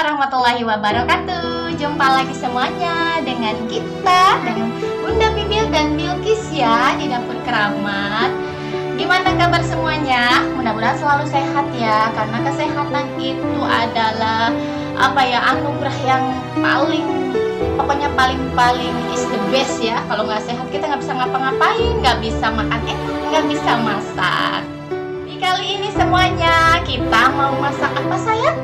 warahmatullahi wabarakatuh. Jumpa lagi semuanya dengan kita, dengan Bunda Bibil dan Bilkis ya, di Dapur Keramat. Gimana kabar semuanya? Mudah-mudahan selalu sehat ya, karena kesehatan itu adalah anugerah yang paling is the best ya. Kalau nggak sehat kita nggak bisa ngapa-ngapain, nggak bisa makan enak, nggak bisa masak. Di kali ini semuanya kita mau masak apa sayang?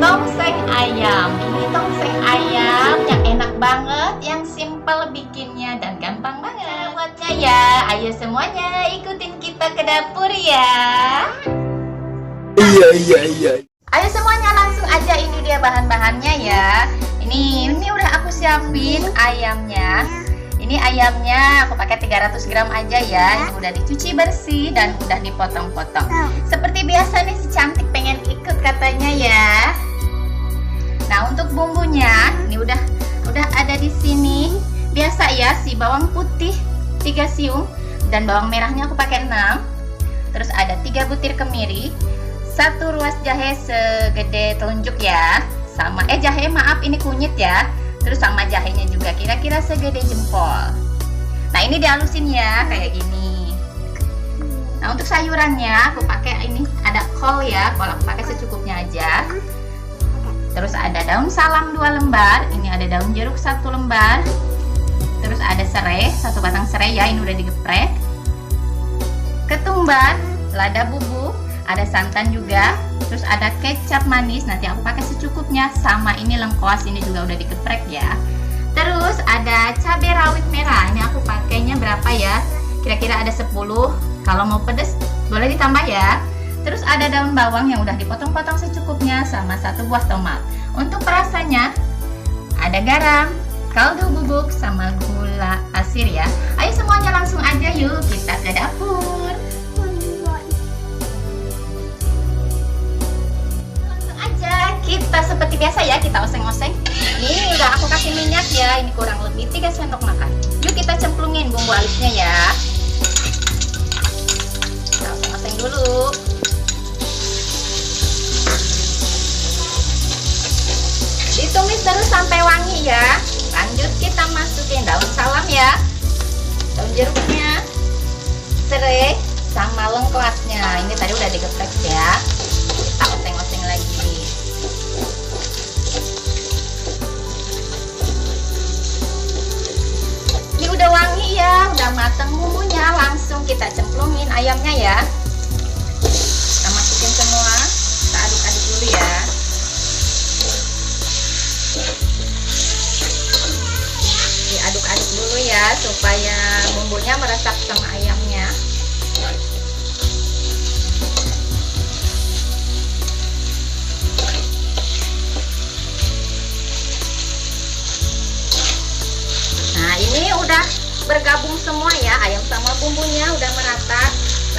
Tongseng ayam. Ini tongseng ayam yang enak banget, yang simple bikinnya dan gampang banget buatnya ya. Ayo semuanya ikutin kita ke dapur ya. Iya. Ayo semuanya langsung aja, ini dia bahan-bahannya ya. Ini udah aku siapin ayamnya. Ini ayamnya aku pakai 300 gram aja ya. Ini udah dicuci bersih dan udah dipotong-potong. Seperti biasa nih, si cantik pengen ikut katanya ya. Nah, untuk bumbunya ini udah ada di sini. Biasa ya, si bawang putih 3 siung dan bawang merahnya aku pakai 6. Terus ada 3 butir kemiri, 1 ruas jahe segede telunjuk ya. Sama jahe maaf, ini kunyit ya. Terus sama jahenya juga kira-kira segede jempol. Nah, ini dihalusin ya kayak gini. Nah, untuk sayurannya aku pakai ini ada kol ya. Kol aku pakai secukupnya aja. Terus ada daun salam 2 lembar. Ini ada daun jeruk 1 lembar. Terus ada serai, 1 batang serai ya, ini udah digeprek. Ketumbar, lada bubuk, ada santan juga. Terus ada kecap manis, nanti aku pakai secukupnya. Sama ini lengkuas, ini juga udah digeprek ya. Terus ada cabai rawit merah. Ini aku pakainya berapa ya? Kira-kira ada 10. Kalau mau pedes boleh ditambah ya. Terus ada daun bawang yang udah dipotong-potong secukupnya, sama 1 buah tomat. Untuk perasanya ada garam, kaldu bubuk, sama gula pasir ya. Ayo semuanya langsung aja yuk kita ke dapur. Langsung aja kita seperti biasa ya, kita oseng-oseng. Ini udah aku kasih minyak ya, ini kurang lebih 3 sendok makan. Yuk kita cemplungin bumbu halusnya ya. Kita oseng-oseng dulu. Ditumis terus sampai wangi ya. Lanjut kita masukin daun salam ya, daun jeruknya, serai, sama lengkuasnya. Ini tadi udah digeprek ya. Kita oseng-oseng lagi. Ini udah wangi ya, udah mateng bumbunya. Langsung kita cemplungin ayamnya ya. Kita masukin semua, kita aduk-aduk dulu ya. Diaduk-aduk dulu ya, supaya bumbunya meresap sama ayamnya. Nah, ini udah bergabung semua ya, ayam sama bumbunya udah merata.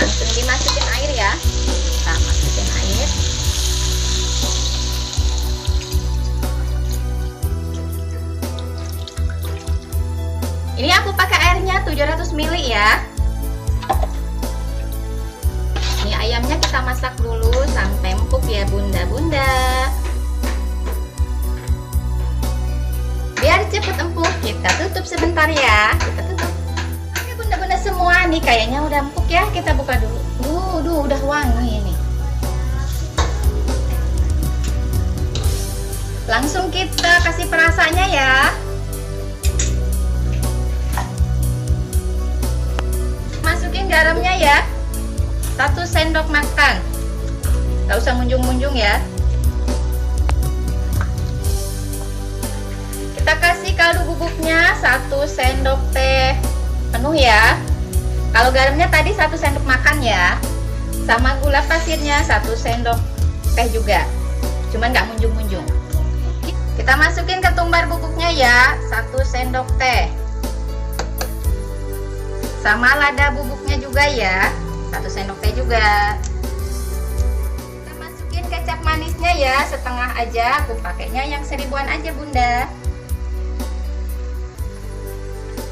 Langsung dimasukin air ya. Kita masukin air. Ini aku pakai airnya 700 ml ya. Ini ayamnya kita masak dulu sampai empuk ya bunda-bunda. Biar cepet empuk, kita tutup sebentar ya. Kita tutup. Oke bunda-bunda semua, nih kayaknya udah empuk ya. Kita buka dulu. Udah wangi ini. Langsung kita kasih perasanya ya. Masukin garamnya ya, 1 sendok makan. Gak usah munjung-munjung ya. Kita kasih kaldu bubuknya 1 sendok teh penuh ya. Kalau garamnya tadi 1 sendok makan ya. Sama gula pasirnya 1 sendok teh juga. Cuman gak munjung-munjung. Kita masukin ketumbar bubuknya ya, 1 sendok teh. Sama lada bubuknya juga ya, 1 sendok teh juga. Kita masukin kecap manisnya ya, setengah aja. Aku pakainya yang 1000-an aja bunda.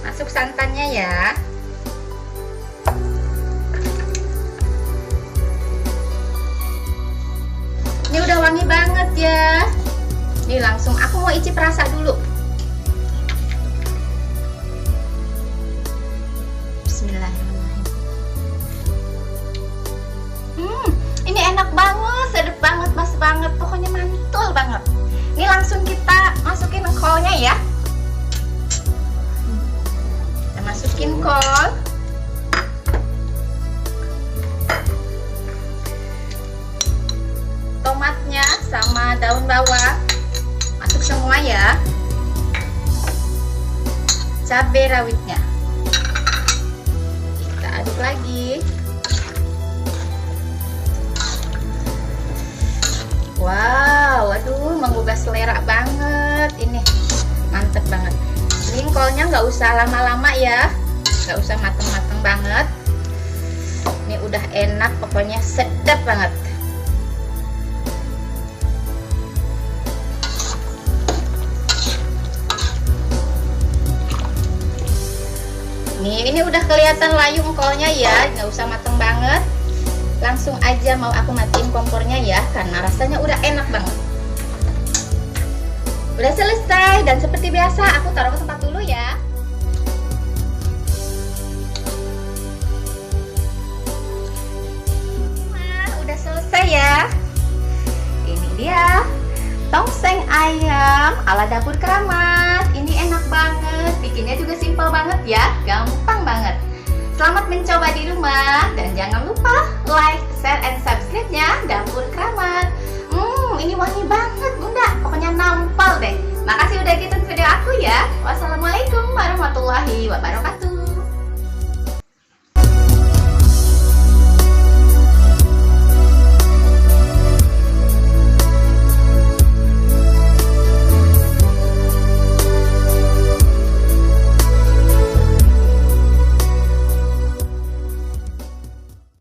Masuk santannya ya. Ini udah aja. Nih langsung aku mau icip rasa dulu. Bismillahirrahmanirrahim. Ini enak banget, sedap banget, pas banget, pokoknya mantul banget. Ini langsung kita masukin kolnya ya. Kita masukin kol. Tomatnya sama daun bawang masuk semua ya. Cabai rawitnya kita aduk lagi. Wow, aduh, menggugah selera banget. Ini mantep banget. Ini kolnya nggak usah lama-lama ya, nggak usah mateng-mateng banget. Ini udah enak, pokoknya sedap banget. Nih, ini udah kelihatan layu engkolnya ya, nggak usah mateng banget. Langsung aja mau aku matiin kompornya ya, karena rasanya udah enak banget. Udah selesai, dan seperti biasa aku taruh ke tempat dulu ya. Nah, udah selesai ya. Ini dia tongseng ayam ala dapur keramat. Ini enak banget, bikinnya juga simpel banget ya, gampang banget. Selamat mencoba di rumah, dan jangan lupa like, share, and subscribe-nya Dapur Keramat. Ini wangi banget bunda, pokoknya nampal deh. Makasih udah ngikutin video aku ya. Wassalamualaikum warahmatullahi wabarakatuh.